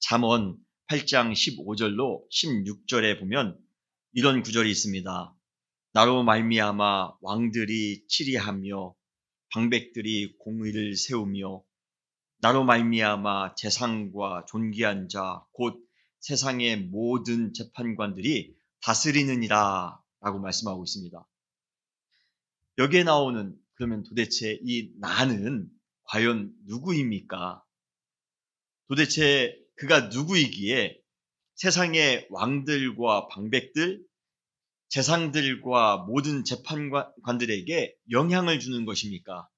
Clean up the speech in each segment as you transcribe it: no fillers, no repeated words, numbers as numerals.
잠언 8장 15절로 16절에 보면 이런 구절이 있습니다. 나로 말미암아 왕들이 치리하며 방백들이 공의를 세우며 나로 말미암아 재상과 존귀한 자 곧 세상의 모든 재판관들이 다스리느니라 라고 말씀하고 있습니다. 여기에 나오는 그러면 도대체 이 나는 과연 누구입니까? 도대체 그가 누구이기에 세상의 왕들과 방백들, 재상들과 모든 재판관들에게 영향을 주는 것입니까?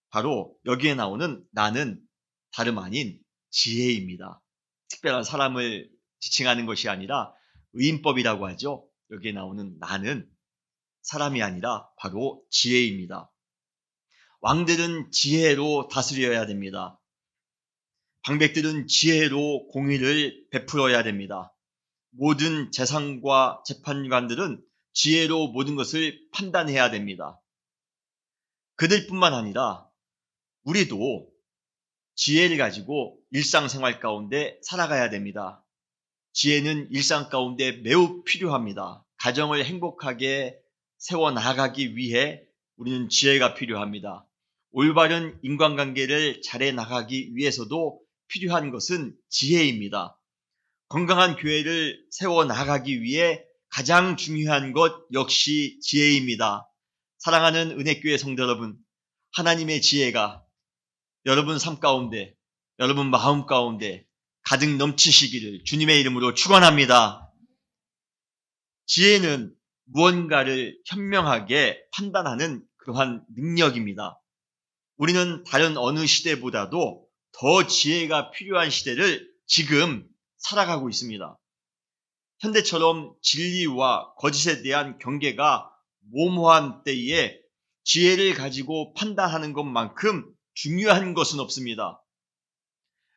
바로 여기에 나오는 나는 다름 아닌 지혜입니다. 특별한 사람을 지칭하는 것이 아니라 의인법이라고 하죠. 여기에 나오는 나는 사람이 아니라 바로 지혜입니다. 왕들은 지혜로 다스려야 됩니다. 방백들은 지혜로 공의를 베풀어야 됩니다. 모든 재상과 재판관들은 지혜로 모든 것을 판단해야 됩니다. 그들뿐만 아니라 우리도 지혜를 가지고 일상생활 가운데 살아가야 됩니다. 지혜는 일상 가운데 매우 필요합니다. 가정을 행복하게 세워나가기 위해 우리는 지혜가 필요합니다. 올바른 인간관계를 잘해 나가기 위해서도 필요한 것은 지혜입니다. 건강한 교회를 세워나가기 위해 가장 중요한 것 역시 지혜입니다. 사랑하는 은혜교회 성도 여러분, 하나님의 지혜가 여러분 삶 가운데, 여러분 마음 가운데 가득 넘치시기를 주님의 이름으로 축원합니다. 지혜는 무언가를 현명하게 판단하는 그러한 능력입니다. 우리는 다른 어느 시대보다도 더 지혜가 필요한 시대를 지금 살아가고 있습니다. 현대처럼 진리와 거짓에 대한 경계가 모호한 때에 지혜를 가지고 판단하는 것만큼 중요한 것은 없습니다.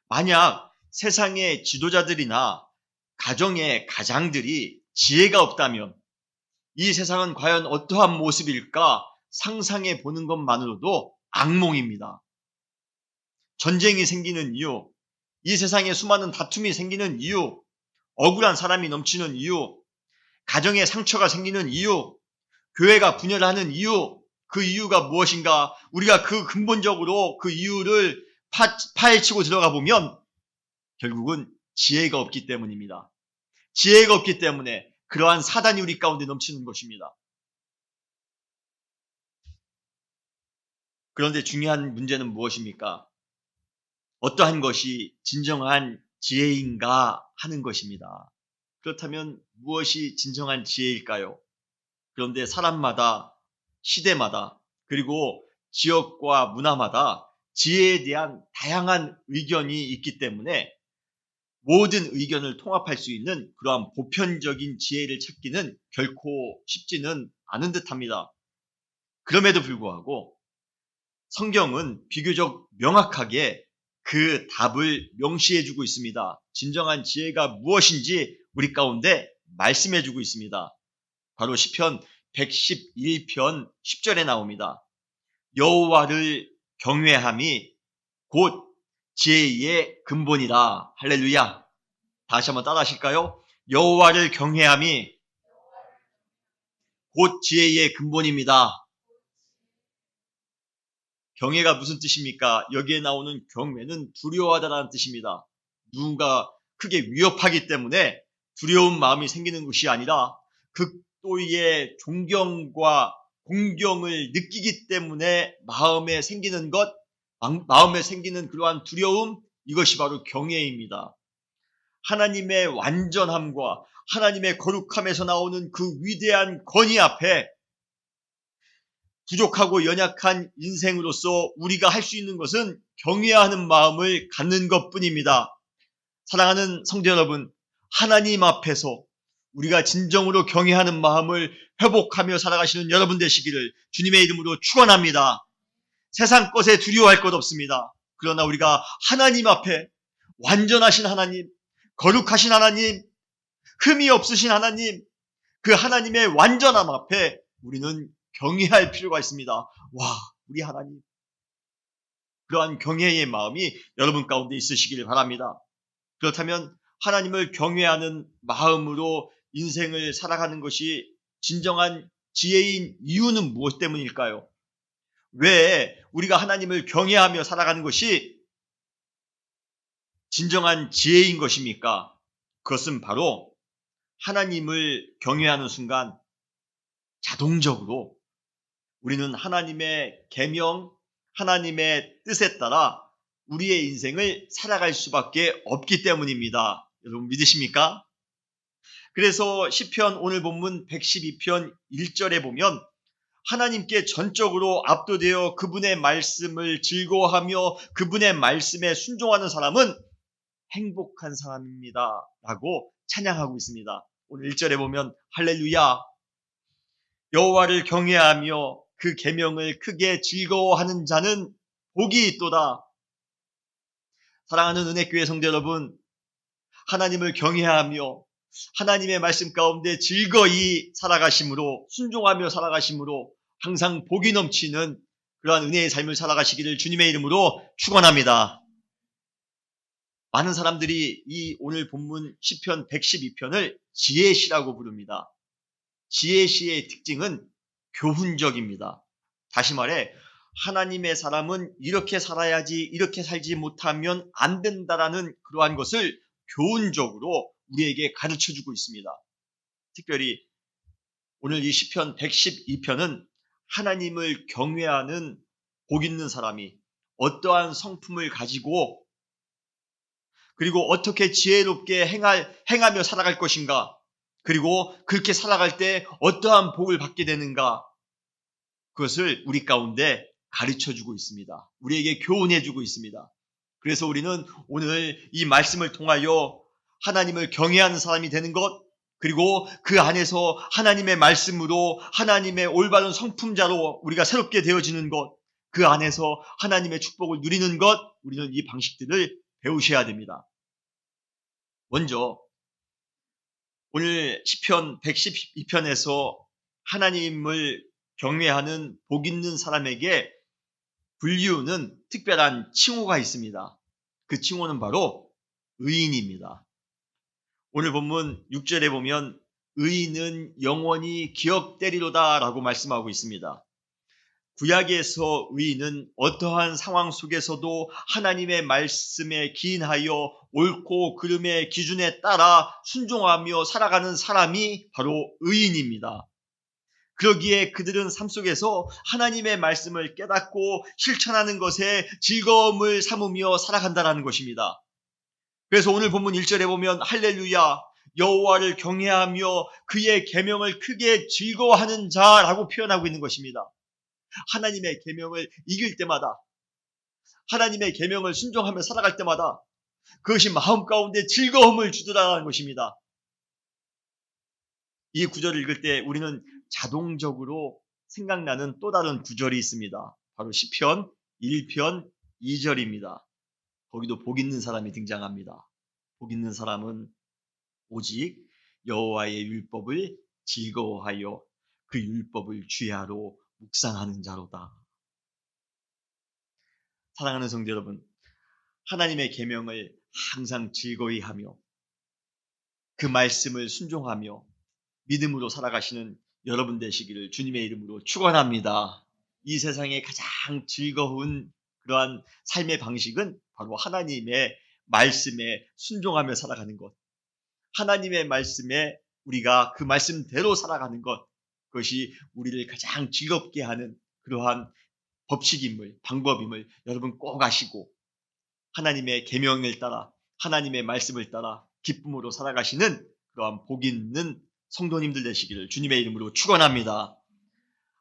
만약 세상의 지도자들이나 가정의 가장들이 지혜가 없다면 이 세상은 과연 어떠한 모습일까 상상해 보는 것만으로도 악몽입니다. 전쟁이 생기는 이유, 이 세상에 수많은 다툼이 생기는 이유, 억울한 사람이 넘치는 이유, 가정에 상처가 생기는 이유, 교회가 분열하는 이유, 그 이유가 무엇인가? 우리가 그 근본적으로 그 이유를 파헤치고 들어가 보면 결국은 지혜가 없기 때문입니다. 지혜가 없기 때문에 그러한 사단이 우리 가운데 넘치는 것입니다. 그런데 중요한 문제는 무엇입니까? 어떠한 것이 진정한 지혜인가 하는 것입니다. 그렇다면 무엇이 진정한 지혜일까요? 그런데 사람마다, 시대마다, 그리고 지역과 문화마다 지혜에 대한 다양한 의견이 있기 때문에 모든 의견을 통합할 수 있는 그러한 보편적인 지혜를 찾기는 결코 쉽지는 않은 듯합니다. 그럼에도 불구하고 성경은 비교적 명확하게 그 답을 명시해주고 있습니다. 진정한 지혜가 무엇인지 우리 가운데 말씀해주고 있습니다. 바로 시편 111편 10절에 나옵니다. 여호와를 경외함이 곧 지혜의 근본이라. 할렐루야. 다시 한번 따라 하실까요? 여호와를 경외함이 곧 지혜의 근본입니다. 경외가 무슨 뜻입니까? 여기에 나오는 경외는 두려워하다라는 뜻입니다. 누군가 크게 위협하기 때문에 두려운 마음이 생기는 것이 아니라 극도의 존경과 공경을 느끼기 때문에 마음에 생기는 것, 마음에 생기는 그러한 두려움, 이것이 바로 경외입니다. 하나님의 완전함과 하나님의 거룩함에서 나오는 그 위대한 권위 앞에 부족하고 연약한 인생으로서 우리가 할 수 있는 것은 경외하는 마음을 갖는 것뿐입니다. 사랑하는 성도 여러분, 하나님 앞에서 우리가 진정으로 경외하는 마음을 회복하며 살아가시는 여러분 되시기를 주님의 이름으로 축원합니다. 세상 것에 두려워할 것 없습니다. 그러나 우리가 하나님 앞에 완전하신 하나님, 거룩하신 하나님, 흠이 없으신 하나님, 그 하나님의 완전함 앞에 우리는 경외할 필요가 있습니다. 와, 우리 하나님. 그러한 경외의 마음이 여러분 가운데 있으시기를 바랍니다. 그렇다면 하나님을 경외하는 마음으로 인생을 살아가는 것이 진정한 지혜인 이유는 무엇 때문일까요? 왜 우리가 하나님을 경외하며 살아가는 것이 진정한 지혜인 것입니까? 그것은 바로 하나님을 경외하는 순간 자동적으로 우리는 하나님의 계명, 하나님의 뜻에 따라 우리의 인생을 살아갈 수밖에 없기 때문입니다. 여러분 믿으십니까? 그래서 시편 오늘 본문 112편 1절에 보면 하나님께 전적으로 압도되어 그분의 말씀을 즐거워하며 그분의 말씀에 순종하는 사람은 행복한 사람입니다. 라고 찬양하고 있습니다. 오늘 1절에 보면 할렐루야 여호와를 경외하며 그 계명을 크게 즐거워하는 자는 복이 있도다. 사랑하는 은혜교회 성도 여러분, 하나님을 경외하며 하나님의 말씀 가운데 즐거이 살아가심으로 순종하며 살아가심으로 항상 복이 넘치는 그러한 은혜의 삶을 살아가시기를 주님의 이름으로 축원합니다. 많은 사람들이 이 오늘 본문 시편 112편을 지혜시라고 부릅니다. 지혜시의 특징은 교훈적입니다. 다시 말해 하나님의 사람은 이렇게 살아야지 이렇게 살지 못하면 안 된다라는 그러한 것을 교훈적으로 우리에게 가르쳐주고 있습니다. 특별히 오늘 이 시편 112편은 하나님을 경외하는 복 있는 사람이 어떠한 성품을 가지고 그리고 어떻게 지혜롭게 행하며 살아갈 것인가 그리고 그렇게 살아갈 때 어떠한 복을 받게 되는가 그것을 우리 가운데 가르쳐주고 있습니다. 우리에게 교훈해주고 있습니다. 그래서 우리는 오늘 이 말씀을 통하여 하나님을 경외하는 사람이 되는 것 그리고 그 안에서 하나님의 말씀으로 하나님의 올바른 성품자로 우리가 새롭게 되어지는 것 그 안에서 하나님의 축복을 누리는 것 우리는 이 방식들을 배우셔야 됩니다. 먼저 오늘 시편 112편에서 하나님을 경외하는 복 있는 사람에게 불리우는 특별한 칭호가 있습니다. 그 칭호는 바로 의인입니다. 오늘 본문 6절에 보면 의인은 영원히 기억되리로다 라고 말씀하고 있습니다. 구약에서 의인은 어떠한 상황 속에서도 하나님의 말씀에 기인하여 옳고 그름의 기준에 따라 순종하며 살아가는 사람이 바로 의인입니다. 그러기에 그들은 삶 속에서 하나님의 말씀을 깨닫고 실천하는 것에 즐거움을 삼으며 살아간다는 것입니다. 그래서 오늘 본문 1절에 보면 할렐루야 여호와를 경외하며 그의 계명을 크게 즐거워하는 자라고 표현하고 있는 것입니다. 하나님의 계명을 이길 때마다 하나님의 계명을 순종하며 살아갈 때마다 그것이 마음 가운데 즐거움을 주더라는 것입니다. 이 구절을 읽을 때 우리는 자동적으로 생각나는 또 다른 구절이 있습니다. 바로 시편 1편 2절입니다. 거기도 복 있는 사람이 등장합니다. 복 있는 사람은 오직 여호와의 율법을 즐거워하여 그 율법을 주야로 묵상하는 자로다. 사랑하는 성도 여러분, 하나님의 계명을 항상 즐거이 하며 그 말씀을 순종하며 믿음으로 살아가시는 여러분 되시기를 주님의 이름으로 축원합니다. 이 세상에 가장 즐거운 그러한 삶의 방식은 바로 하나님의 말씀에 순종하며 살아가는 것. 하나님의 말씀에 우리가 그 말씀대로 살아가는 것. 그것이 우리를 가장 즐겁게 하는 그러한 법칙임을, 방법임을 여러분 꼭 아시고 하나님의 계명을 따라 하나님의 말씀을 따라 기쁨으로 살아가시는 그러한 복 있는 성도님들 되시기를 주님의 이름으로 축원합니다.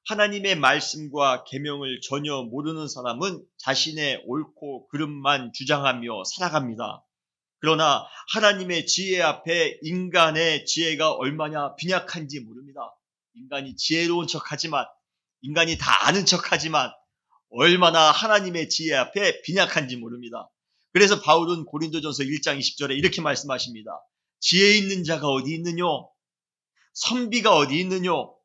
하나님의 말씀과 계명을 전혀 모르는 사람은 자신의 옳고 그름만 주장하며 살아갑니다. 그러나 하나님의 지혜 앞에 인간의 지혜가 얼마나 빈약한지 모릅니다. 인간이 지혜로운 척하지만 인간이 다 아는 척하지만 얼마나 하나님의 지혜 앞에 빈약한지 모릅니다. 그래서 바울은 고린도전서 1장 20절에 이렇게 말씀하십니다. 지혜 있는 자가 어디 있느뇨? 선비가 어디 있느뇨?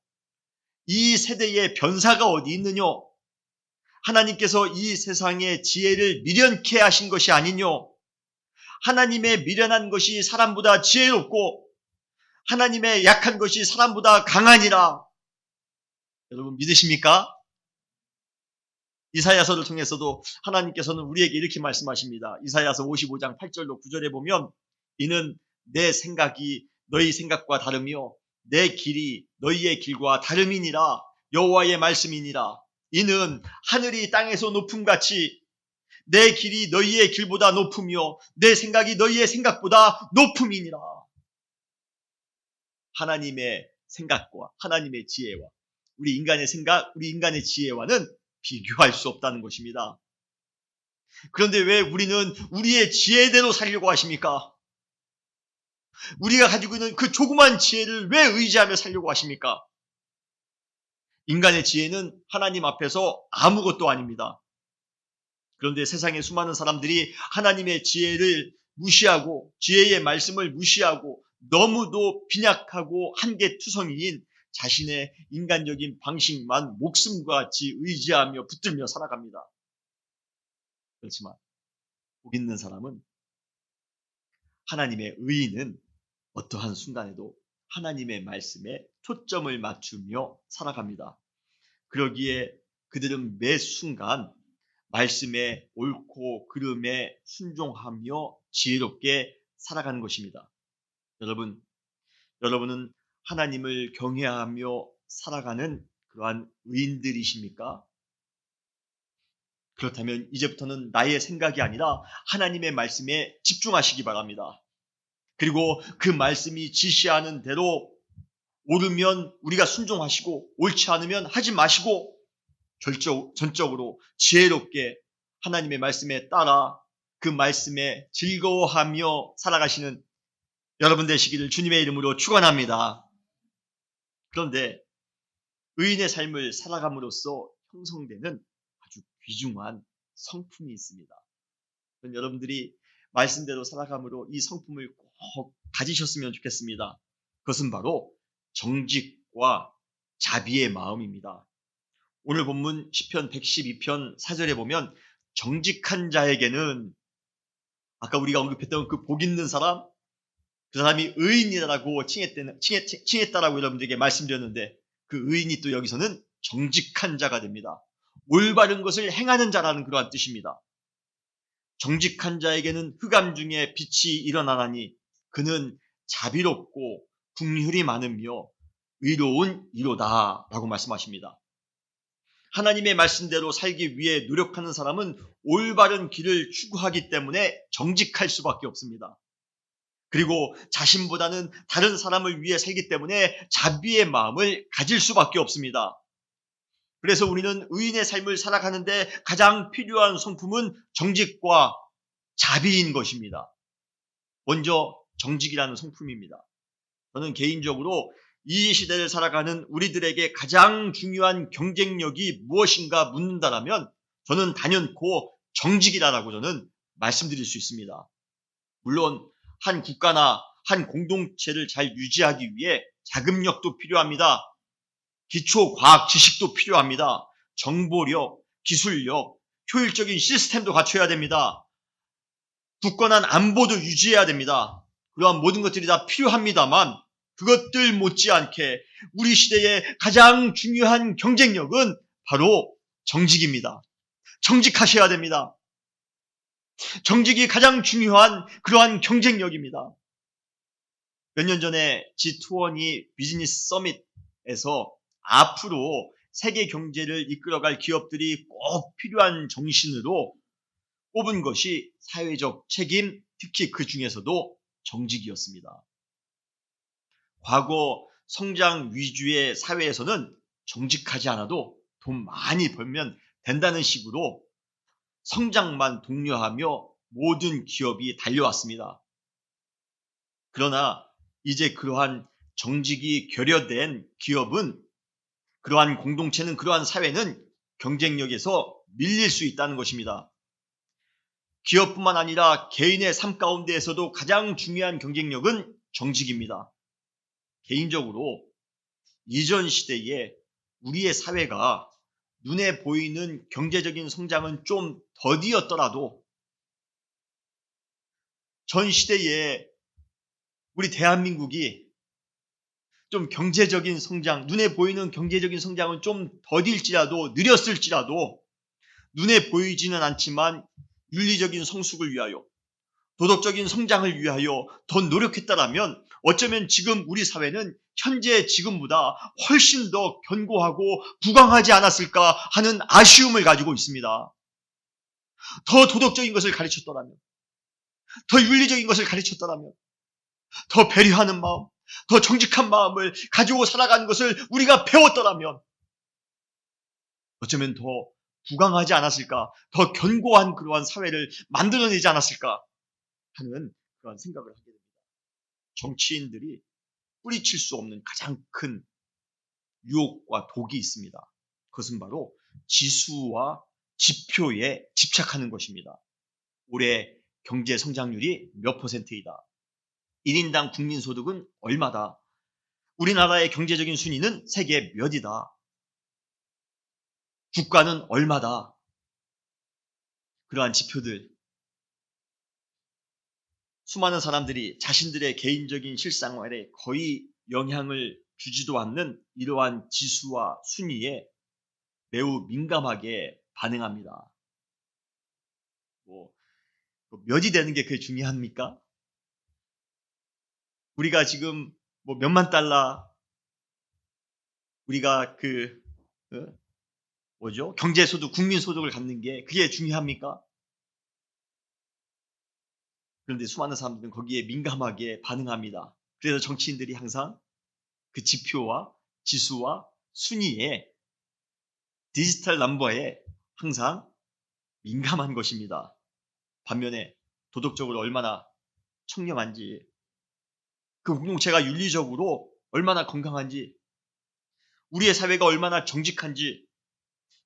이 세대의 변사가 어디 있느뇨? 하나님께서 이 세상의 지혜를 미련케 하신 것이 아니뇨? 하나님의 미련한 것이 사람보다 지혜롭고 하나님의 약한 것이 사람보다 강하니라. 여러분 믿으십니까? 이사야서를 통해서도 하나님께서는 우리에게 이렇게 말씀하십니다. 이사야서 55장 8절로 9절에 보면 이는 내 생각이 너희 생각과 다르며 내 길이 너희의 길과 다름이니라. 여호와의 말씀이니라. 이는 하늘이 땅에서 높음같이 내 길이 너희의 길보다 높으며 내 생각이 너희의 생각보다 높음이니라. 하나님의 생각과 하나님의 지혜와 우리 인간의 생각, 우리 인간의 지혜와는 비교할 수 없다는 것입니다. 그런데 왜 우리는 우리의 지혜대로 살려고 하십니까? 우리가 가지고 있는 그 조그만 지혜를 왜 의지하며 살려고 하십니까? 인간의 지혜는 하나님 앞에서 아무것도 아닙니다. 그런데 세상의 수많은 사람들이 하나님의 지혜를 무시하고 지혜의 말씀을 무시하고 너무도 빈약하고 한계투성이인 자신의 인간적인 방식만 목숨과 같이 의지하며 붙들며 살아갑니다. 그렇지만 복 있는 사람은 하나님의 의인은 어떠한 순간에도 하나님의 말씀에 초점을 맞추며 살아갑니다. 그러기에 그들은 매 순간 말씀에 옳고 그름에 순종하며 지혜롭게 살아가는 것입니다. 여러분은 하나님을 경외하며 살아가는 그러한 의인들이십니까? 그렇다면 이제부터는 나의 생각이 아니라 하나님의 말씀에 집중하시기 바랍니다. 그리고 그 말씀이 지시하는 대로 옳으면 우리가 순종하시고 옳지 않으면 하지 마시고 전적으로 지혜롭게 하나님의 말씀에 따라 그 말씀에 즐거워하며 살아가시는 여러분 되시기를 주님의 이름으로 축원합니다. 그런데 의인의 삶을 살아감으로써 형성되는 아주 귀중한 성품이 있습니다. 여러분들이 말씀대로 살아감으로 이 성품을 꼭 가지셨으면 좋겠습니다. 그것은 바로 정직과 자비의 마음입니다. 오늘 본문 시편 112편 4절에 보면 정직한 자에게는 아까 우리가 언급했던 그 복 있는 사람, 그 사람이 의인이라고 칭했다라고 여러분들에게 말씀드렸는데 그 의인이 또 여기서는 정직한 자가 됩니다. 올바른 것을 행하는 자라는 그러한 뜻입니다. 정직한 자에게는 흑암 중에 빛이 일어나나니 그는 자비롭고 긍휼이 많으며 의로운 이로다 라고 말씀하십니다. 하나님의 말씀대로 살기 위해 노력하는 사람은 올바른 길을 추구하기 때문에 정직할 수밖에 없습니다. 그리고 자신보다는 다른 사람을 위해 살기 때문에 자비의 마음을 가질 수밖에 없습니다. 그래서 우리는 의인의 삶을 살아가는데 가장 필요한 성품은 정직과 자비인 것입니다. 먼저 정직이라는 성품입니다. 저는 개인적으로 이 시대를 살아가는 우리들에게 가장 중요한 경쟁력이 무엇인가 묻는다라면 저는 단연코 정직이라고 저는 말씀드릴 수 있습니다. 물론 한 국가나 한 공동체를 잘 유지하기 위해 자금력도 필요합니다. 기초 과학 지식도 필요합니다. 정보력, 기술력, 효율적인 시스템도 갖춰야 됩니다. 굳건한 안보도 유지해야 됩니다. 그러한 모든 것들이 다 필요합니다만 그것들 못지않게 우리 시대의 가장 중요한 경쟁력은 바로 정직입니다. 정직하셔야 됩니다. 정직이 가장 중요한 그러한 경쟁력입니다. 몇 년 전에 G20 비즈니스 서밋에서 앞으로 세계 경제를 이끌어갈 기업들이 꼭 필요한 정신으로 꼽은 것이 사회적 책임, 특히 그 중에서도 정직이었습니다. 과거 성장 위주의 사회에서는 정직하지 않아도 돈 많이 벌면 된다는 식으로 성장만 독려하며 모든 기업이 달려왔습니다. 그러나 이제 그러한 정직이 결여된 기업은 그러한 공동체는 그러한 사회는 경쟁력에서 밀릴 수 있다는 것입니다. 기업뿐만 아니라 개인의 삶 가운데에서도 가장 중요한 경쟁력은 정직입니다. 개인적으로 이전 시대에 우리의 사회가 눈에 보이는 경제적인 성장은 좀 더디었더라도 전 시대에 우리 대한민국이 좀 경제적인 성장, 눈에 보이는 경제적인 성장은 좀 더딜지라도, 느렸을지라도 눈에 보이지는 않지만 윤리적인 성숙을 위하여, 도덕적인 성장을 위하여 더 노력했다라면 어쩌면 지금 우리 사회는 현재 지금보다 훨씬 더 견고하고 부강하지 않았을까 하는 아쉬움을 가지고 있습니다. 더 도덕적인 것을 가르쳤더라면, 더 윤리적인 것을 가르쳤더라면, 더 배려하는 마음, 더 정직한 마음을 가지고 살아가는 것을 우리가 배웠더라면 어쩌면 더 부강하지 않았을까, 더 견고한 그러한 사회를 만들어내지 않았을까 하는 그런 생각을 하게 됩니다. 정치인들이 뿌리칠 수 없는 가장 큰 유혹과 독이 있습니다. 그것은 바로 지수와 지표에 집착하는 것입니다. 올해 경제 성장률이 몇 %이다. 1인당 국민소득은 얼마다. 우리나라의 경제적인 순위는 세계 몇이다. 주가는 얼마다. 그러한 지표들, 수많은 사람들이 자신들의 개인적인 실생활에 거의 영향을 주지도 않는 이러한 지수와 순위에 매우 민감하게 반응합니다. 몇이 되는 게 그게 중요합니까? 우리가 지금 몇만 달러, 우리가 경제소득, 국민소득을 갖는 게 그게 중요합니까? 그런데 수많은 사람들은 거기에 민감하게 반응합니다. 그래서 정치인들이 항상 그 지표와 지수와 순위에 디지털 넘버에 항상 민감한 것입니다. 반면에 도덕적으로 얼마나 청렴한지, 그 공동체가 윤리적으로 얼마나 건강한지, 우리의 사회가 얼마나 정직한지,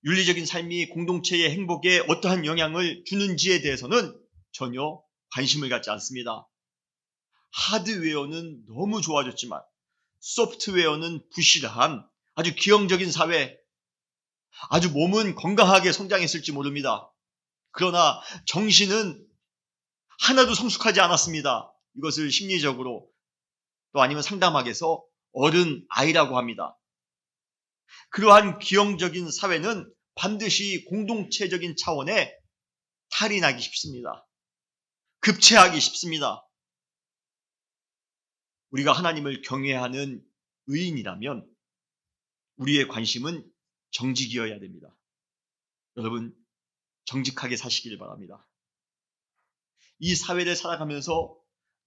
윤리적인 삶이 공동체의 행복에 어떠한 영향을 주는지에 대해서는 전혀 관심을 갖지 않습니다. 하드웨어는 너무 좋아졌지만 소프트웨어는 부실한 아주 기형적인 사회, 아주 몸은 건강하게 성장했을지 모릅니다. 그러나 정신은 하나도 성숙하지 않았습니다. 이것을 심리적으로 또 아니면 상담학에서 어른 아이라고 합니다. 그러한 기형적인 사회는 반드시 공동체적인 차원에 탈이 나기 쉽습니다. 급체하기 쉽습니다. 우리가 하나님을 경외하는 의인이라면 우리의 관심은 정직이어야 됩니다. 여러분, 정직하게 사시길 바랍니다. 이 사회를 살아가면서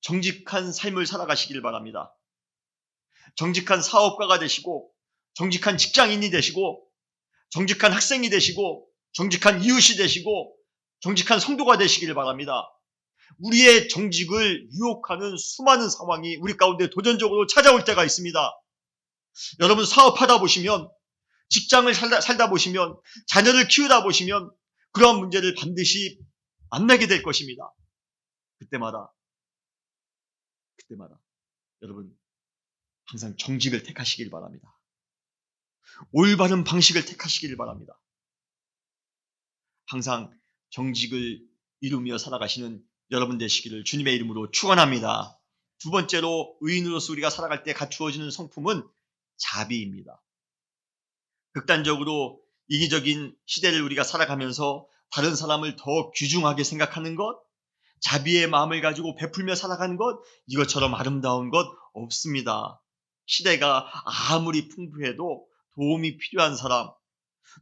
정직한 삶을 살아가시길 바랍니다. 정직한 사업가가 되시고, 정직한 직장인이 되시고, 정직한 학생이 되시고, 정직한 이웃이 되시고, 정직한 성도가 되시길 바랍니다. 우리의 정직을 유혹하는 수많은 상황이 우리 가운데 도전적으로 찾아올 때가 있습니다. 여러분, 사업하다 보시면, 직장을 살다 보시면, 자녀를 키우다 보시면 그러한 문제를 반드시 만나게 될 것입니다. 그때마다 여러분 항상 정직을 택하시길 바랍니다. 올바른 방식을 택하시길 바랍니다. 항상 정직을 이루며 살아가시는 여러분 되시기를 주님의 이름으로 축원합니다. 두 번째로 의인으로서 우리가 살아갈 때 갖추어지는 성품은 자비입니다. 극단적으로 이기적인 시대를 우리가 살아가면서 다른 사람을 더 귀중하게 생각하는 것, 자비의 마음을 가지고 베풀며 살아가는 것, 이것처럼 아름다운 것 없습니다. 시대가 아무리 풍부해도 도움이 필요한 사람,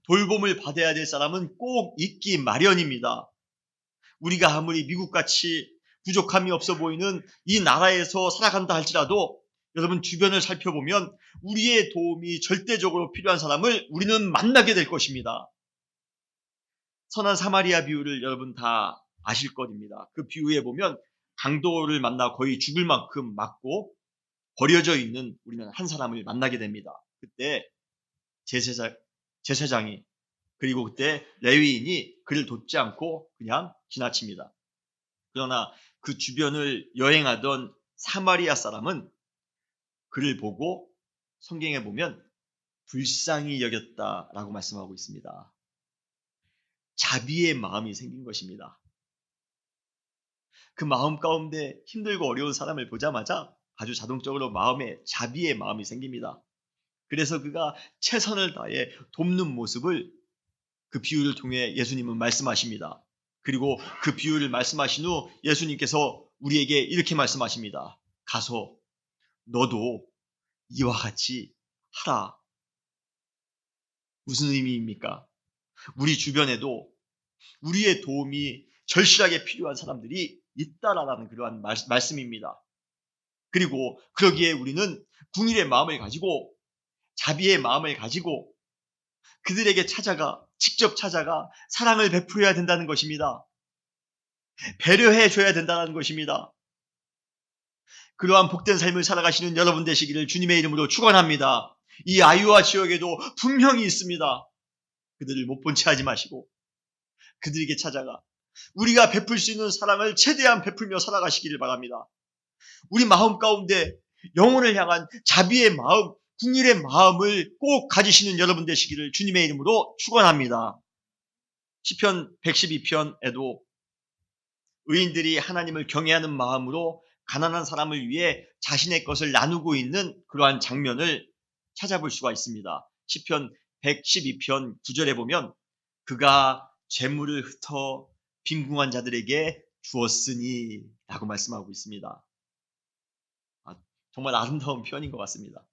돌봄을 받아야 될 사람은 꼭 있기 마련입니다. 우리가 아무리 미국같이 부족함이 없어 보이는 이 나라에서 살아간다 할지라도 여러분 주변을 살펴보면 우리의 도움이 절대적으로 필요한 사람을 우리는 만나게 될 것입니다. 선한 사마리아 비유를 여러분 다 아실 것입니다. 그 비유에 보면 강도를 만나 거의 죽을 만큼 맞고 버려져 있는 우리는 한 사람을 만나게 됩니다. 그때 제사장이 그리고 그때 레위인이 그를 돕지 않고 그냥 지나칩니다. 그러나 그 주변을 여행하던 사마리아 사람은 그를 보고 성경에 보면 불쌍히 여겼다라고 말씀하고 있습니다. 자비의 마음이 생긴 것입니다. 그 마음 가운데 힘들고 어려운 사람을 보자마자 아주 자동적으로 마음에 자비의 마음이 생깁니다. 그래서 그가 최선을 다해 돕는 모습을 그 비유를 통해 예수님은 말씀하십니다. 그리고 그 비유를 말씀하신 후 예수님께서 우리에게 이렇게 말씀하십니다. 가서 너도 이와 같이 하라. 무슨 의미입니까? 우리 주변에도 우리의 도움이 절실하게 필요한 사람들이 있다라는 그러한 말씀입니다. 그리고 그러기에 우리는 궁일의 마음을 가지고 자비의 마음을 가지고 그들에게 직접 찾아가 사랑을 베풀어야 된다는 것입니다. 배려해 줘야 된다는 것입니다. 그러한 복된 삶을 살아가시는 여러분 되시기를 주님의 이름으로 축원합니다. 이 아이와 지역에도 분명히 있습니다. 그들을 못 본 채 하지 마시고 그들에게 찾아가 우리가 베풀 수 있는 사랑을 최대한 베풀며 살아가시기를 바랍니다. 우리 마음 가운데 영혼을 향한 자비의 마음, 긍휼의 마음을 꼭 가지시는 여러분 되시기를 주님의 이름으로 축원합니다. 시편 112편에도 의인들이 하나님을 경외하는 마음으로 가난한 사람을 위해 자신의 것을 나누고 있는 그러한 장면을 찾아볼 수가 있습니다. 시편 112편 9절에 보면 그가 재물을 흩어 빈궁한 자들에게 주었으니 라고 말씀하고 있습니다. 정말 아름다운 표현인 것 같습니다.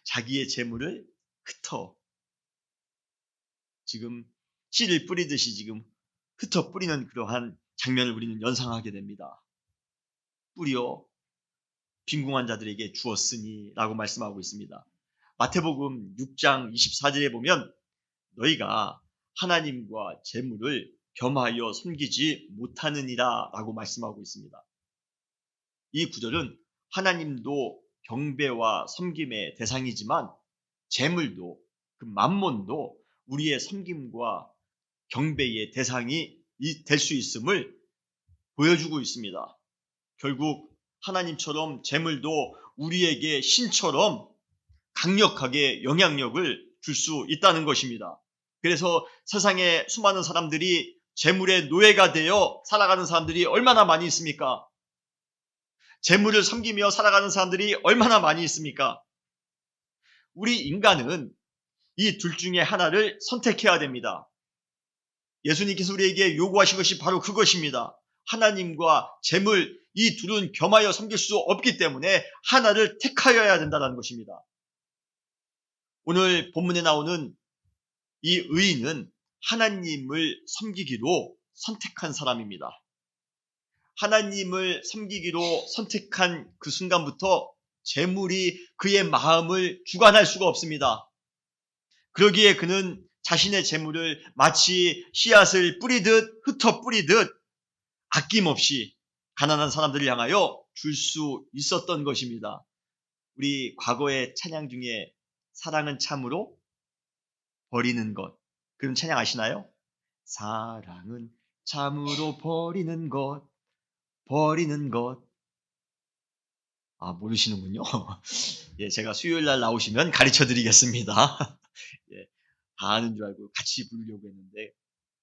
자기의 재물을 흩어 지금 씨를 뿌리듯이 지금 흩어 뿌리는 그러한 장면을 우리는 연상하게 됩니다. 뿌려 빈궁한 자들에게 주었으니 라고 말씀하고 있습니다. 마태복음 6장 24절에 보면 너희가 하나님과 재물을 겸하여 섬기지 못하느니라 라고 말씀하고 있습니다. 이 구절은 하나님도 경배와 섬김의 대상이지만 재물도 그 만몬도 우리의 섬김과 경배의 대상이 될 수 있음을 보여주고 있습니다. 결국 하나님처럼 재물도 우리에게 신처럼 강력하게 영향력을 줄 수 있다는 것입니다. 그래서 세상에 수많은 사람들이 재물의 노예가 되어 살아가는 사람들이 얼마나 많이 있습니까? 재물을 섬기며 살아가는 사람들이 얼마나 많이 있습니까? 우리 인간은 이 둘 중에 하나를 선택해야 됩니다. 예수님께서 우리에게 요구하신 것이 바로 그것입니다. 하나님과 재물 이 둘은 겸하여 섬길 수 없기 때문에 하나를 택하여야 된다는 것입니다. 오늘 본문에 나오는 이 의인은 하나님을 섬기기로 선택한 사람입니다. 하나님을 섬기기로 선택한 그 순간부터 재물이 그의 마음을 주관할 수가 없습니다. 그러기에 그는 자신의 재물을 마치 씨앗을 뿌리듯 흩어 뿌리듯 아낌없이 가난한 사람들을 향하여 줄 수 있었던 것입니다. 우리 과거의 찬양 중에 사랑은 참으로 버리는 것. 그런 찬양 아시나요? 사랑은 참으로 버리는 것, 버리는 것. 아, 모르시는군요. 예, 제가 수요일 날 나오시면 가르쳐 드리겠습니다. 예, 다 아는 줄 알고 같이 부르려고 했는데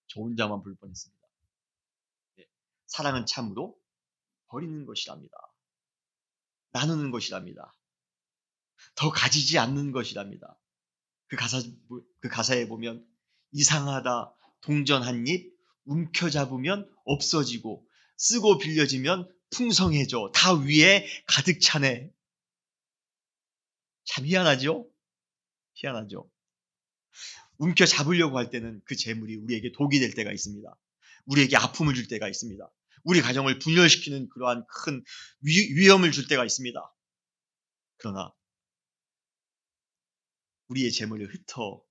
저 혼자만 부를 뻔했습니다. 예, 사랑은 참으로 버리는 것이랍니다. 나누는 것이랍니다. 더 가지지 않는 것이랍니다. 그 가사에 보면 이상하다 동전 한 입 움켜잡으면 없어지고 쓰고 빌려지면 풍성해져 다 위에 가득 차네. 참 희한하죠? 희한하죠? 움켜잡으려고 할 때는 그 재물이 우리에게 독이 될 때가 있습니다. 우리에게 아픔을 줄 때가 있습니다. 우리 가정을 분열시키는 그러한 큰 위험을 줄 때가 있습니다. 그러나 우리의 재물을 흩어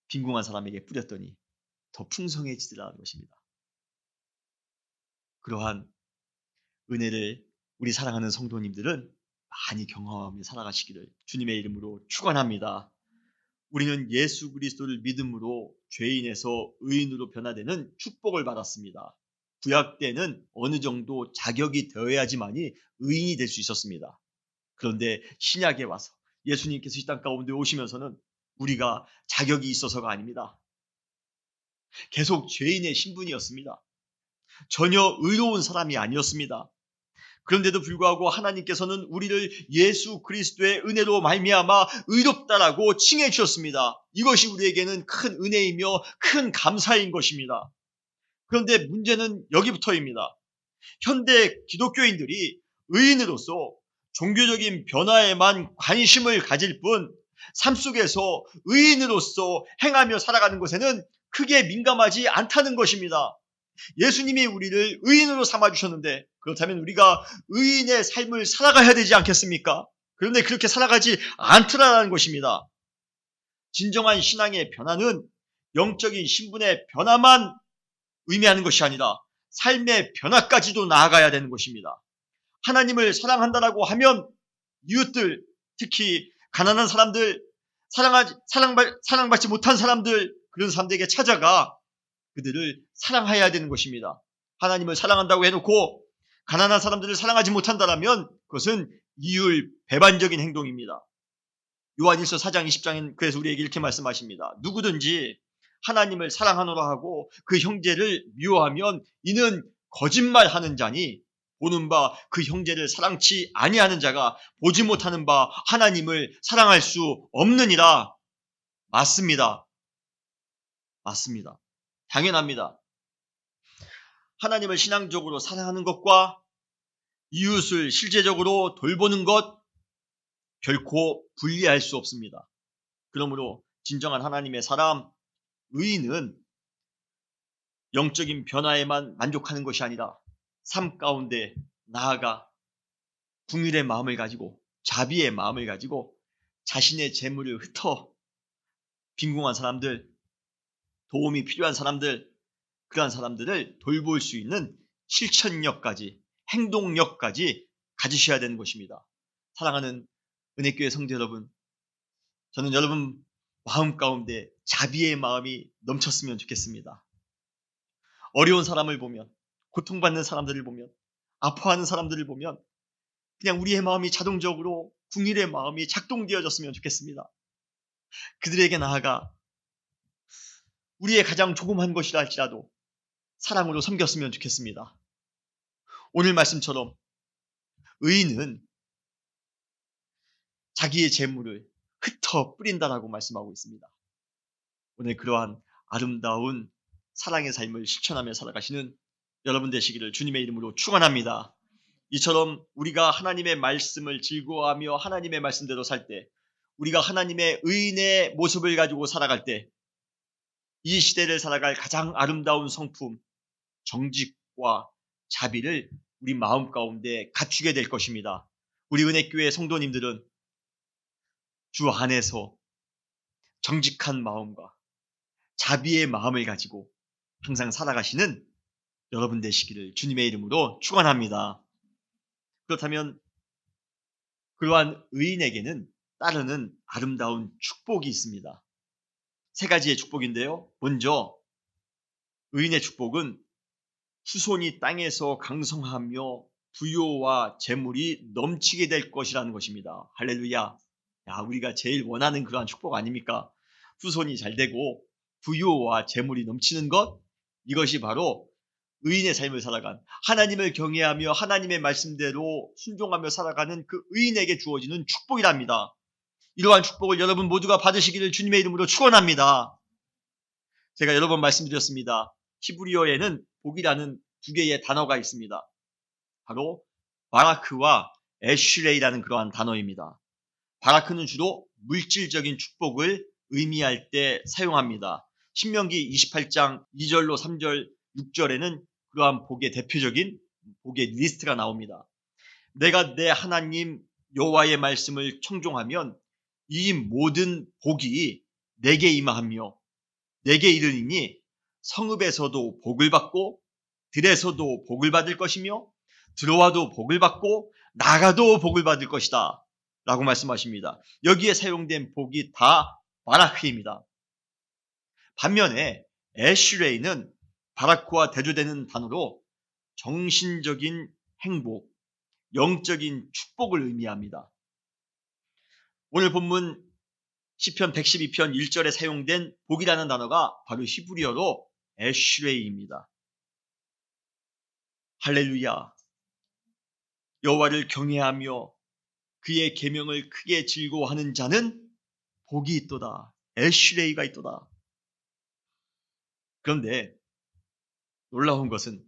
빈궁한 사람에게 뿌렸더니 더 풍성해지더라는 것입니다. 그러한 은혜를 우리 사랑하는 성도님들은 많이 경험하며 살아가시기를 주님의 이름으로 축원합니다. 우리는 예수 그리스도를 믿음으로 죄인에서 의인으로 변화되는 축복을 받았습니다. 구약 때는 어느 정도 자격이 되어야지만이 의인이 될 수 있었습니다. 그런데 신약에 와서 예수님께서 이 땅 가운데 오시면서는 우리가 자격이 있어서가 아닙니다. 계속 죄인의 신분이었습니다. 전혀 의로운 사람이 아니었습니다. 그런데도 불구하고 하나님께서는 우리를 예수 그리스도의 은혜로 말미암아 의롭다라고 칭해 주셨습니다. 이것이 우리에게는 큰 은혜이며 큰 감사인 것입니다. 그런데 문제는 여기부터입니다. 현대 기독교인들이 의인으로서 종교적인 변화에만 관심을 가질 뿐 삶 속에서 의인으로서 행하며 살아가는 것에는 크게 민감하지 않다는 것입니다. 예수님이 우리를 의인으로 삼아주셨는데 그렇다면 우리가 의인의 삶을 살아가야 되지 않겠습니까? 그런데 그렇게 살아가지 않더라는 것입니다. 진정한 신앙의 변화는 영적인 신분의 변화만 의미하는 것이 아니라 삶의 변화까지도 나아가야 되는 것입니다. 하나님을 사랑한다라고 하면 이웃들, 특히 가난한 사람들, 사랑받지 못한 사람들, 그런 사람들에게 찾아가 그들을 사랑해야 되는 것입니다. 하나님을 사랑한다고 해놓고 가난한 사람들을 사랑하지 못한다면 그것은 이율 배반적인 행동입니다. 요한일서 4장 20장엔 그래서 우리에게 이렇게 말씀하십니다. 누구든지 하나님을 사랑하노라 하고 그 형제를 미워하면 이는 거짓말하는 자니 보는 바 그 형제를 사랑치 아니하는 자가 보지 못하는 바 하나님을 사랑할 수 없느니라. 맞습니다. 맞습니다. 당연합니다. 하나님을 신앙적으로 사랑하는 것과 이웃을 실제적으로 돌보는 것 결코 분리할 수 없습니다. 그러므로 진정한 하나님의 사람, 의인은 영적인 변화에만 만족하는 것이 아니라 삶 가운데 나아가 긍휼의 마음을 가지고 자비의 마음을 가지고 자신의 재물을 흩어 빈궁한 사람들, 도움이 필요한 사람들, 그러한 사람들을 돌볼 수 있는 실천력까지, 행동력까지 가지셔야 되는 것입니다. 사랑하는 은혜교회 성도 여러분, 저는 여러분 마음 가운데 자비의 마음이 넘쳤으면 좋겠습니다. 어려운 사람을 보면, 고통받는 사람들을 보면, 아파하는 사람들을 보면 그냥 우리의 마음이 자동적으로 긍휼의 마음이 작동되어졌으면 좋겠습니다. 그들에게 나아가 우리의 가장 조그만 것이라 할지라도 사랑으로 섬겼으면 좋겠습니다. 오늘 말씀처럼 의인은 자기의 재물을 흩어 뿌린다라고 말씀하고 있습니다. 오늘 그러한 아름다운 사랑의 삶을 실천하며 살아가시는 여러분 되시기를 주님의 이름으로 축원합니다. 이처럼 우리가 하나님의 말씀을 즐거워하며 하나님의 말씀대로 살 때, 우리가 하나님의 의인의 모습을 가지고 살아갈 때, 이 시대를 살아갈 가장 아름다운 성품, 정직과 자비를 우리 마음 가운데 갖추게 될 것입니다. 우리 은혜교회 성도님들은 주 안에서 정직한 마음과 자비의 마음을 가지고 항상 살아가시는 여러분 되시기를 주님의 이름으로 축원합니다. 그렇다면 그러한 의인에게는 따르는 아름다운 축복이 있습니다. 세 가지의 축복인데요. 먼저 의인의 축복은 후손이 땅에서 강성하며 부요와 재물이 넘치게 될 것이라는 것입니다. 할렐루야. 우리가 제일 원하는 그러한 축복 아닙니까? 후손이 잘 되고 부요와 재물이 넘치는 것, 이것이 바로 의인의 삶을 살아간, 하나님을 경외하며 하나님의 말씀대로 순종하며 살아가는 그 의인에게 주어지는 축복이랍니다. 이러한 축복을 여러분 모두가 받으시기를 주님의 이름으로 축원합니다. 제가 여러 번 말씀드렸습니다. 히브리어에는 복이라는 두 개의 단어가 있습니다. 바로 바라크와 에슈레이라는 그러한 단어입니다. 바라크는 주로 물질적인 축복을 의미할 때 사용합니다. 신명기 28장 2절로 3절 6절에는 그러한 복의 대표적인 복의 리스트가 나옵니다. 내가 내 하나님 여호와의 말씀을 청종하면 이 모든 복이 내게 임하며 내게 이르리니 성읍에서도 복을 받고 들에서도 복을 받을 것이며 들어와도 복을 받고 나가도 복을 받을 것이다 라고 말씀하십니다. 여기에 사용된 복이 다 바라크입니다. 반면에 에슈레이는 바라크와 대조되는 단어로 정신적인 행복, 영적인 축복을 의미합니다. 오늘 본문 시편 112편 1절에 사용된 복이라는 단어가 바로 히브리어로 에슈레이입니다. 할렐루야. 여호와를 경외하며 그의 계명을 크게 즐거워하는 자는 복이 있도다. 에슈레이가 있도다. 그런데 놀라운 것은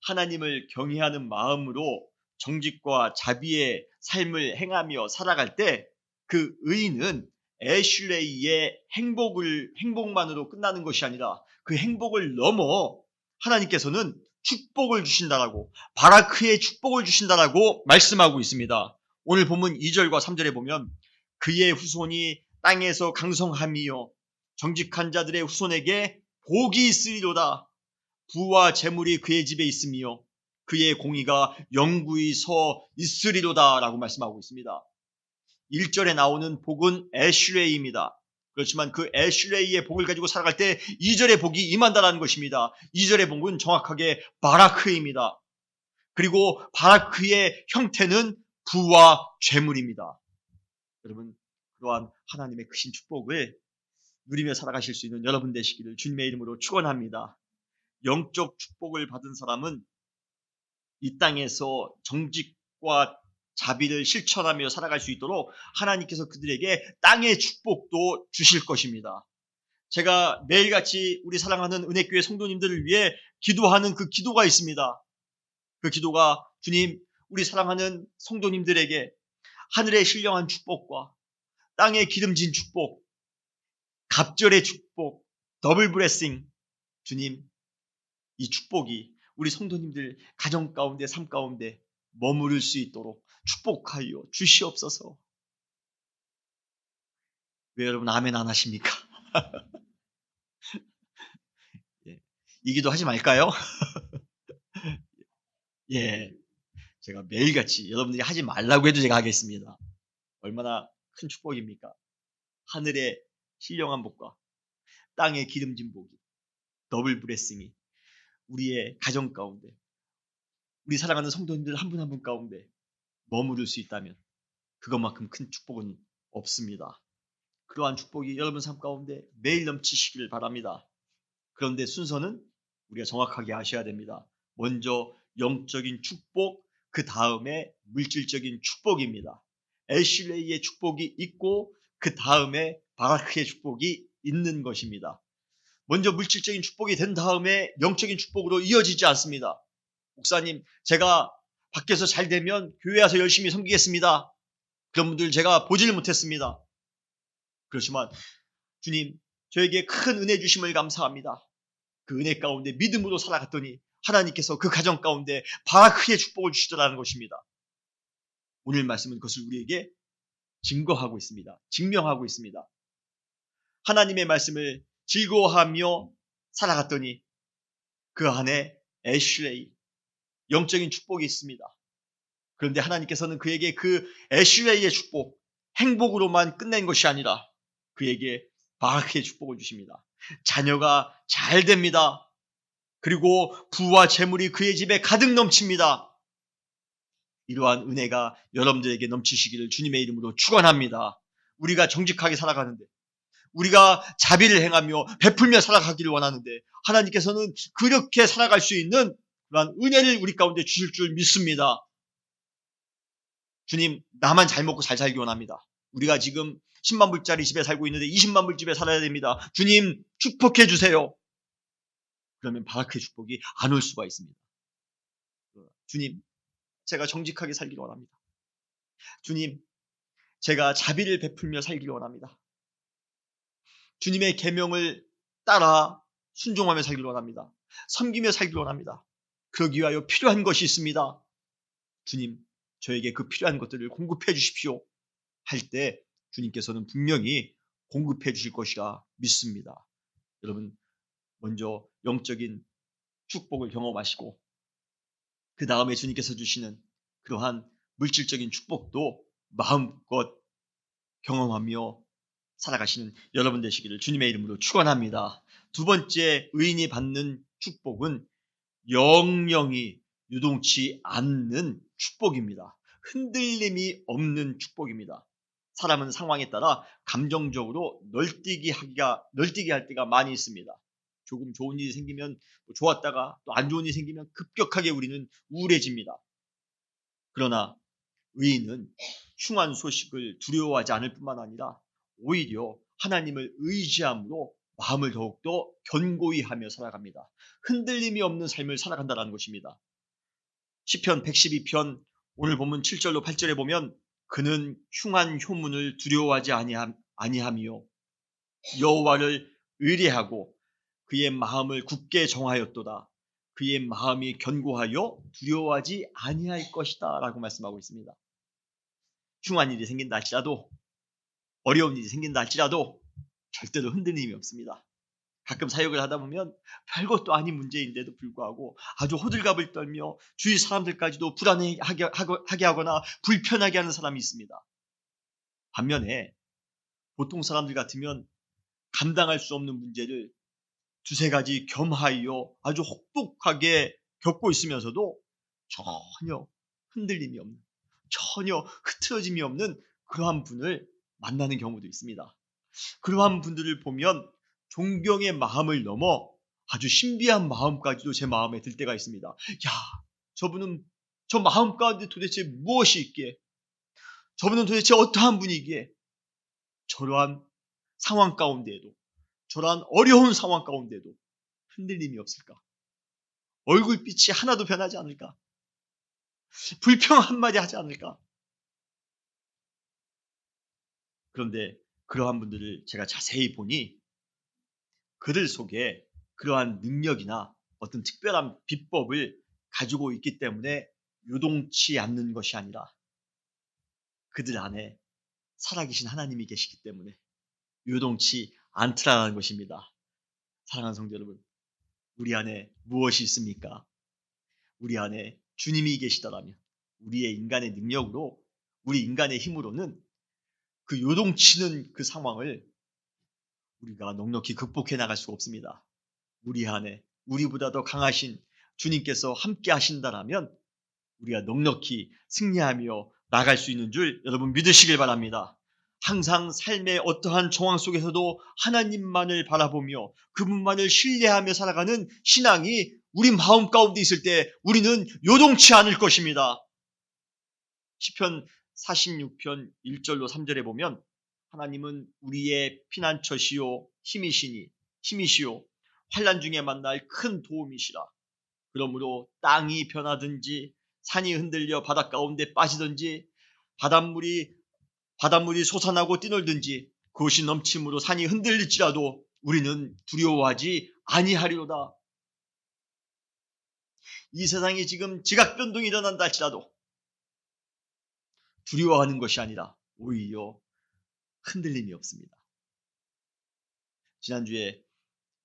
하나님을 경외하는 마음으로 정직과 자비의 삶을 행하며 살아갈 때 그 의인은 에슈레이의 행복만으로 끝나는 것이 아니라 그 행복을 넘어 하나님께서는 축복을 주신다라고, 바라크의 축복을 주신다라고 말씀하고 있습니다. 오늘 본문 2절과 3절에 보면 그의 후손이 땅에서 강성함이요 정직한 자들의 후손에게 복이 있으리로다. 부와 재물이 그의 집에 있으며 그의 공의가 영구히 서 있으리로다 라고 말씀하고 있습니다. 1절에 나오는 복은 에슈레이입니다. 그렇지만 그 에슈레이의 복을 가지고 살아갈 때 2절의 복이 임한다는 것입니다. 2절의 복은 정확하게 바라크입니다. 그리고 바라크의 형태는 부와 재물입니다. 여러분, 그러한 하나님의 크신 축복을 누리며 살아가실 수 있는 여러분 되시기를 주님의 이름으로 축원합니다. 영적 축복을 받은 사람은 이 땅에서 정직과 자비를 실천하며 살아갈 수 있도록 하나님께서 그들에게 땅의 축복도 주실 것입니다. 제가 매일같이 우리 사랑하는 은혜교회 성도님들을 위해 기도하는 그 기도가 있습니다. 그 기도가 주님, 우리 사랑하는 성도님들에게 하늘의 신령한 축복과 땅의 기름진 축복, 갑절의 축복, 더블 블레싱, 주님, 이 축복이 우리 성도님들 가정 가운데 삶 가운데 머무를 수 있도록 축복하여 주시옵소서. 왜 여러분 아멘 안 하십니까? 예. 이 기도 하지 말까요? 예, 제가 매일같이 여러분들이 하지 말라고 해도 제가 하겠습니다. 얼마나 큰 축복입니까? 하늘의 신령한 복과 땅의 기름진 복이, 더블 블레싱이 우리의 가정 가운데, 우리 사랑하는 성도님들 한 분 한 분 가운데 머무를 수 있다면 그것만큼 큰 축복은 없습니다. 그러한 축복이 여러분 삶 가운데 매일 넘치시기를 바랍니다. 그런데 순서는 우리가 정확하게 아셔야 됩니다. 먼저 영적인 축복, 그 다음에 물질적인 축복입니다. 에슈레이의 축복이 있고 그 다음에 바라크의 축복이 있는 것입니다. 먼저 물질적인 축복이 된 다음에 영적인 축복으로 이어지지 않습니다. 목사님, 제가 밖에서 잘 되면 교회 와서 열심히 섬기겠습니다. 그런 분들 제가 보지를 못했습니다. 그렇지만 주님, 저에게 큰 은혜 주심을 감사합니다. 그 은혜 가운데 믿음으로 살아갔더니 하나님께서 그 가정 가운데 바라크의 축복을 주시더라는 것입니다. 오늘 말씀은 그것을 우리에게 증거하고 있습니다. 증명하고 있습니다. 하나님의 말씀을 즐거워하며 살아갔더니 그 안에 에슈레이, 영적인 축복이 있습니다. 그런데 하나님께서는 그에게 그 에슈레이의 축복, 행복으로만 끝낸 것이 아니라 그에게 바라크의 축복을 주십니다. 자녀가 잘 됩니다. 그리고 부와 재물이 그의 집에 가득 넘칩니다. 이러한 은혜가 여러분들에게 넘치시기를 주님의 이름으로 축원합니다. 우리가 정직하게 살아가는데, 우리가 자비를 행하며 베풀며 살아가기를 원하는데 하나님께서는 그렇게 살아갈 수 있는 그러한 은혜를 우리 가운데 주실 줄 믿습니다. 주님, 나만 잘 먹고 잘 살기 원합니다. 우리가 지금 10만 불짜리 집에 살고 있는데 20만 불 집에 살아야 됩니다. 주님, 축복해 주세요. 그러면 바라크의 축복이 안 올 수가 있습니다. 주님, 제가 정직하게 살기를 원합니다. 주님, 제가 자비를 베풀며 살기를 원합니다. 주님의 계명을 따라 순종하며 살기를 원합니다. 섬기며 살기를 원합니다. 그러기 위하여 필요한 것이 있습니다. 주님, 저에게 그 필요한 것들을 공급해 주십시오. 할 때 주님께서는 분명히 공급해 주실 것이라 믿습니다. 여러분, 먼저 영적인 축복을 경험하시고 그 다음에 주님께서 주시는 그러한 물질적인 축복도 마음껏 경험하며 살아가시는 여러분 되시기를 주님의 이름으로 축원합니다. 두 번째 의인이 받는 축복은 영영이 유동치 않는 축복입니다. 흔들림이 없는 축복입니다. 사람은 상황에 따라 감정적으로 널뛰기 할 때가 많이 있습니다. 조금 좋은 일이 생기면 좋았다가 또 안 좋은 일이 생기면 급격하게 우리는 우울해집니다. 그러나 의인은 흉한 소식을 두려워하지 않을 뿐만 아니라 오히려 하나님을 의지함으로 마음을 더욱더 견고히 하며 살아갑니다. 흔들림이 없는 삶을 살아간다는 것입니다. 시편 112편 오늘 본문 7절로 8절에 보면 그는 흉한 효문을 두려워하지 아니하며 여호와를 의뢰하고 그의 마음을 굳게 정하였도다. 그의 마음이 견고하여 두려워하지 아니할 것이다 라고 말씀하고 있습니다. 흉한 일이 생긴다 할지라도 어려운 일이 생긴다 할지라도 절대로 흔들림이 없습니다. 가끔 사역을 하다 보면 별것도 아닌 문제인데도 불구하고 아주 호들갑을 떨며 주위 사람들까지도 불안하게 하거나 불편하게 하는 사람이 있습니다. 반면에 보통 사람들 같으면 감당할 수 없는 문제를 두세 가지 겸하여 아주 혹독하게 겪고 있으면서도 전혀 흔들림이 없는, 전혀 흐트러짐이 없는 그러한 분을 만나는 경우도 있습니다. 그러한 분들을 보면 존경의 마음을 넘어 아주 신비한 마음까지도 제 마음에 들 때가 있습니다. 야, 저분은 저 마음 가운데 도대체 무엇이 있기에, 저분은 도대체 어떠한 분이기에 저러한 상황 가운데에도, 저러한 어려운 상황 가운데도 흔들림이 없을까? 얼굴빛이 하나도 변하지 않을까? 불평 한마디 하지 않을까? 그런데 그러한 분들을 제가 자세히 보니 그들 속에 그러한 능력이나 어떤 특별한 비법을 가지고 있기 때문에 요동치 않는 것이 아니라 그들 안에 살아계신 하나님이 계시기 때문에 요동치 않더라는 것입니다. 사랑하는 성도 여러분, 우리 안에 무엇이 있습니까? 우리 안에 주님이 계시더라면 우리의 인간의 능력으로, 우리 인간의 힘으로는 그 요동치는 그 상황을 우리가 넉넉히 극복해 나갈 수가 없습니다. 우리 안에 우리보다 더 강하신 주님께서 함께 하신다라면 우리가 넉넉히 승리하며 나갈 수 있는 줄 여러분 믿으시길 바랍니다. 항상 삶의 어떠한 정황 속에서도 하나님만을 바라보며 그분만을 신뢰하며 살아가는 신앙이 우리 마음 가운데 있을 때 우리는 요동치 않을 것입니다. 시편 46편 1절로 3절에 보면 하나님은 우리의 피난처시요 힘이시요 환난 중에 만날 큰 도움이시라. 그러므로 땅이 변하든지 산이 흔들려 바닷 가운데 빠지든지 바닷물이 솟아나고 뛰놀든지 그것이 넘침으로 산이 흔들릴지라도 우리는 두려워하지 아니하리로다. 이 세상에 지금 지각 변동이 일어난다 할지라도 두려워하는 것이 아니라 오히려 흔들림이 없습니다. 지난주에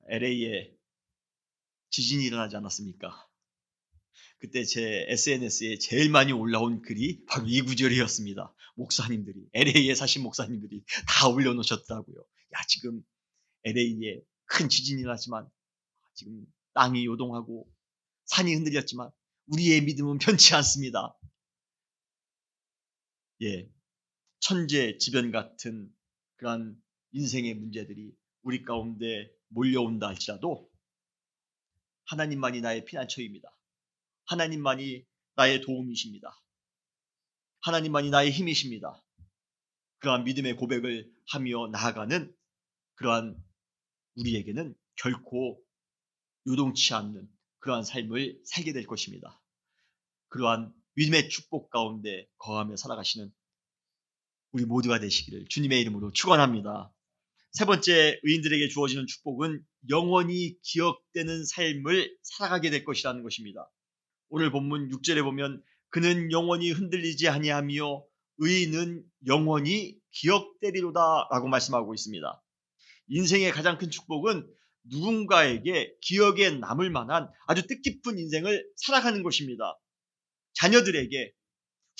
LA에 지진이 일어나지 않았습니까? 그때 제 SNS에 제일 많이 올라온 글이 바로 이 구절이었습니다. 목사님들이, LA에 사신 목사님들이 다 올려놓으셨더라고요. 야, 지금 LA에 큰 지진이 나지만 지금 땅이 요동하고 산이 흔들렸지만 우리의 믿음은 변치 않습니다. 예, 천재지변 같은 그러한 인생의 문제들이 우리 가운데 몰려온다 할지라도 하나님만이 나의 피난처입니다. 하나님만이 나의 도움이십니다. 하나님만이 나의 힘이십니다. 그러한 믿음의 고백을 하며 나아가는 그러한 우리에게는 결코 요동치 않는 그러한 삶을 살게 될 것입니다. 그러한 믿음의 축복 가운데 거하며 살아가시는 우리 모두가 되시기를 주님의 이름으로 축원합니다. 세 번째, 의인들에게 주어지는 축복은 영원히 기억되는 삶을 살아가게 될 것이라는 것입니다. 오늘 본문 6절에 보면 그는 영원히 흔들리지 아니하며 의인은 영원히 기억되리로다 라고 말씀하고 있습니다. 인생의 가장 큰 축복은 누군가에게 기억에 남을 만한 아주 뜻깊은 인생을 살아가는 것입니다. 자녀들에게,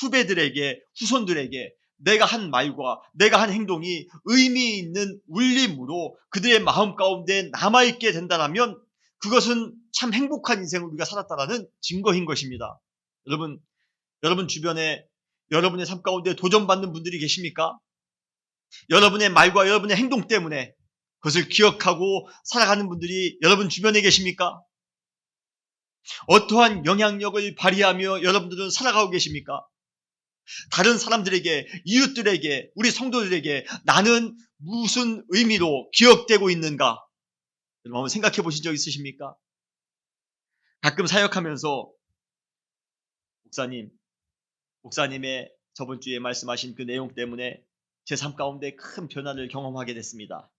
후배들에게, 후손들에게 내가 한 말과 내가 한 행동이 의미 있는 울림으로 그들의 마음 가운데 남아있게 된다면 그것은 참 행복한 인생을 우리가 살았다는 증거인 것입니다. 여러분 주변에 여러분의 삶 가운데 도전받는 분들이 계십니까? 여러분의 말과 여러분의 행동 때문에 그것을 기억하고 살아가는 분들이 여러분 주변에 계십니까? 어떠한 영향력을 발휘하며 여러분들은 살아가고 계십니까? 다른 사람들에게, 이웃들에게, 우리 성도들에게 나는 무슨 의미로 기억되고 있는가? 여러분 한번 생각해 보신 적 있으십니까? 가끔 사역하면서 목사님의 저번 주에 말씀하신 그 내용 때문에 제 삶 가운데 큰 변화를 경험하게 됐습니다.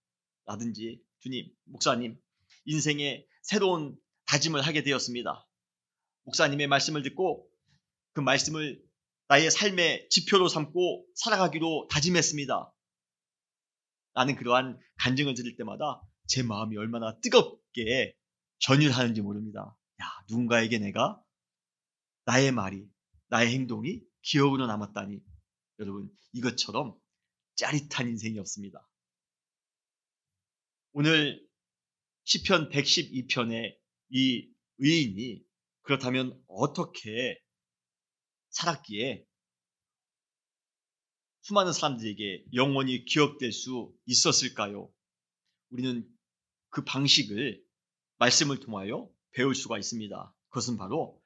라든지 주님, 목사님, 인생에 새로운 다짐을 하게 되었습니다. 목사님의 말씀을 듣고 그 말씀을 나의 삶의 지표로 삼고 살아가기로 다짐했습니다. 나는 그러한 간증을 들을 때마다 제 마음이 얼마나 뜨겁게 전율하는지 모릅니다. 야, 누군가에게 내가 나의 말이, 나의 행동이 기억으로 남았다니. 여러분, 이것처럼 짜릿한 인생이 없습니다. 오늘 시편 112편의 이 의인이 그렇다면 어떻게 살았기에 수많은 사람들에게 영원히 기억될 수 있었을까요? 우리는 그 방식을 말씀을 통하여 배울 수가 있습니다. 그것은 바로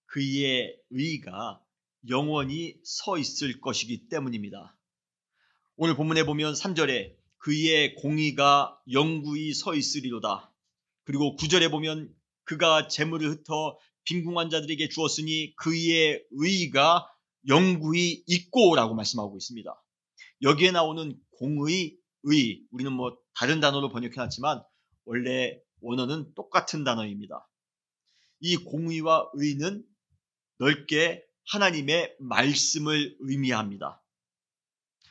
그의 의의가 영원히 서 있을 것이기 때문입니다. 오늘 본문에 보면 3절에 그의 공의가 영구히 서 있으리로다. 그리고 9절에 보면 그가 재물을 흩어 빈궁한 자들에게 주었으니 그의 의의가 영구히 있고라고 말씀하고 있습니다. 여기에 나오는 공의, 의, 우리는 뭐 다른 단어로 번역해놨지만 원래 원어는 똑같은 단어입니다. 이 공의와 의는 넓게 하나님의 말씀을 의미합니다.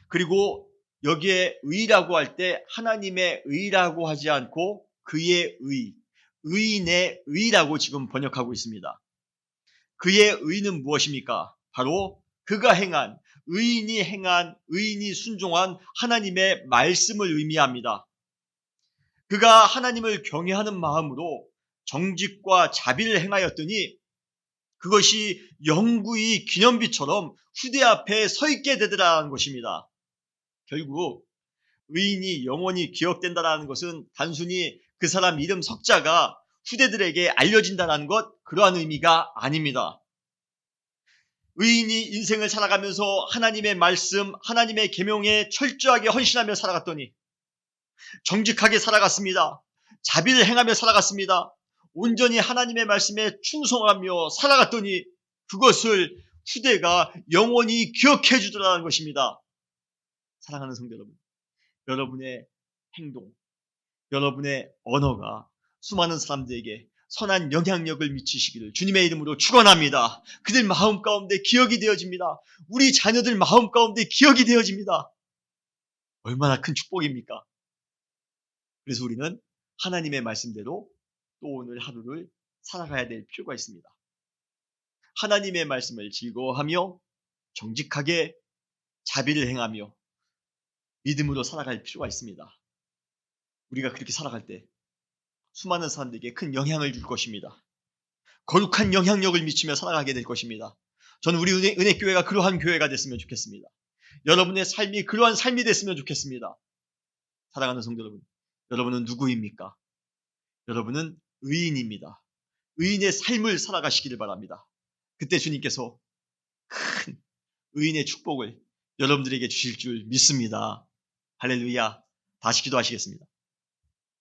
그리고 여기에 의라고 할 때 하나님의 의라고 하지 않고 그의 의, 의인의 의라고 지금 번역하고 있습니다. 그의 의는 무엇입니까? 바로 그가 행한, 의인이 순종한 하나님의 말씀을 의미합니다. 그가 하나님을 경외하는 마음으로 정직과 자비를 행하였더니 그것이 영구히 기념비처럼 후대 앞에 서 있게 되더라는 것입니다. 결국 의인이 영원히 기억된다는 것은 단순히 그 사람 이름 석자가 후대들에게 알려진다는 것, 그러한 의미가 아닙니다. 의인이 인생을 살아가면서 하나님의 말씀, 하나님의 계명에 철저하게 헌신하며 살아갔더니 정직하게 살아갔습니다. 자비를 행하며 살아갔습니다. 온전히 하나님의 말씀에 충성하며 살아갔더니 그것을 후대가 영원히 기억해 주더라는 것입니다. 사랑하는 성도 여러분, 여러분의 행동, 여러분의 언어가 수많은 사람들에게 선한 영향력을 미치시기를 주님의 이름으로 축원합니다. 그들 마음 가운데 기억이 되어집니다. 우리 자녀들 마음 가운데 기억이 되어집니다. 얼마나 큰 축복입니까? 그래서 우리는 하나님의 말씀대로 또 오늘 하루를 살아가야 될 필요가 있습니다. 하나님의 말씀을 즐거워하며 정직하게 자비를 행하며 믿음으로 살아갈 필요가 있습니다. 우리가 그렇게 살아갈 때 수많은 사람들에게 큰 영향을 줄 것입니다. 거룩한 영향력을 미치며 살아가게 될 것입니다. 저는 우리 은혜교회가 그러한 교회가 됐으면 좋겠습니다. 여러분의 삶이 그러한 삶이 됐으면 좋겠습니다. 사랑하는 성도 여러분, 여러분은 누구입니까? 여러분은 의인입니다. 의인의 삶을 살아가시기를 바랍니다. 그때 주님께서 큰 의인의 축복을 여러분들에게 주실 줄 믿습니다. 할렐루야. 다시 기도하시겠습니다.